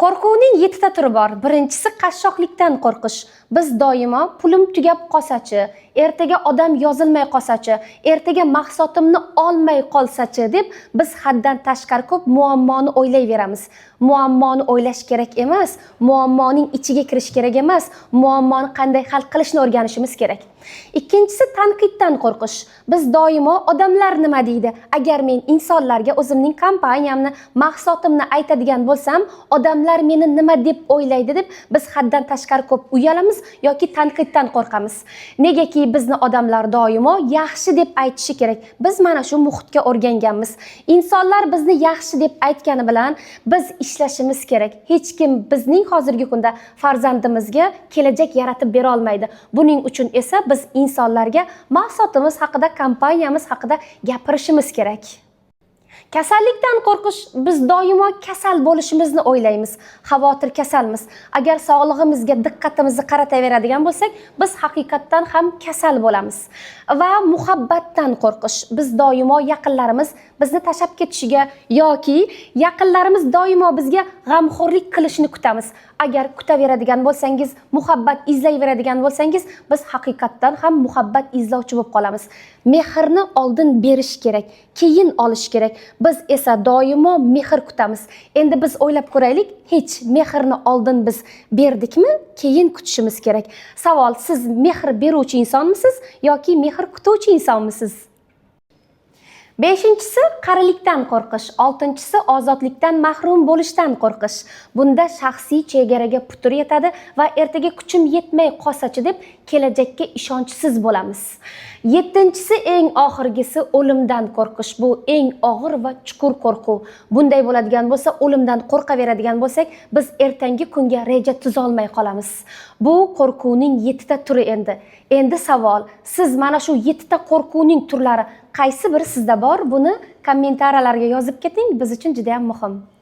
Qo'rquvning 7 ta turi bor. Birinchisi qashshoqlikdan qo'rqish. Biz doimo pulim tugab qolsachi, ertaga odam yozilmay qolsachi, ertaga mahsulotimni olmay qolsachi deb biz haddan tashqari ko'p muammoni o'ylayveramiz. Muammoni o'ylash kerak emas, muammoning ichiga kirish kerak emas, muammoni qanday hal qilishni o'rganishimiz kerak. Ikkinchisi tanqiddan qo'rqish. Biz doimo odamlar nima deydi? Agar men insonlarga o'zimning kompaniyamni, mahsulotimni aytadigan bo'lsam, odamlar meni nima deb o'ylaydi deb biz haddan tashqari ko'p uyalamiz yoki tanqiddan qo'rqamiz. Negaki bizni odamlar doimo yaxshi deb aytishi kerak. Biz mana shu muhitga o'rganganmiz. Insonlar bizni yaxshi deb aytgani bilan biz ishlashimiz kerak. Hech kim bizning hozirgi kunda farzandimizga kelajak yaratib bera olmaydi. Buning uchun esa biz insonlarga mahsulotimiz haqida, kompaniyamiz haqida gapirishimiz kerak. Kasallikdan qo'rqish, biz doimo kasal bo'lishimizni o'ylaymiz. Xavotir kasalmiz. Agar sog'lig'imizga diqqatimizni qarataveradigan bo'lsak, biz haqiqatdan ham kasal bo'lamiz. Va muhabbatdan qo'rqish, biz doimo yaqinlarimiz bizni tashlab ketishiga yoki yaqinlarimiz doimo bizga g'amxo'rlik qilishini kutamiz. Agar kutaveradigan bo'lsangiz, muhabbat izlayveradigan bo'lsangiz, biz haqiqatdan ham muhabbat izlovchi bo'lib qolamiz. Mehrni oldin berish kerak, keyin olish kerak. Biz esa doimo mehr kutamiz. Endi biz o'ylab ko'raylik, hech mehrni oldin biz berdikmi, keyin kutishimiz kerak. Savol: siz mehr beruvchi insonmisiz yoki mehr kutuvchi insonmisiz? Beshinchisi qarilikdan qo'rqish, oltinchisi ozodlikdan mahrum bo'lishdan qo'rqish. Bunda shaxsiy chegaraga putur yetadi va ertaga kuchim yetmay qolsachi deb kelajakka ishonchsiz bo'lamiz. Yettinchisi eng oxirgisi o'limdan qo'rqish. Bu eng og'ir va chuqur qo'rquv. Bunday bo'ladigan bo'lsa, o'limdan qo'rqaveradigan bo'lsak, biz ertangi kunga reja tuza olmay qolamiz. Bu qo'rquvning 7 ta turi endi. Endi savol: siz mana shu 7 ta qo'rquvning turlari qaysi biri sizda bor? Buni kommentariyalarga yozib keting, biz uchun juda ham muhim.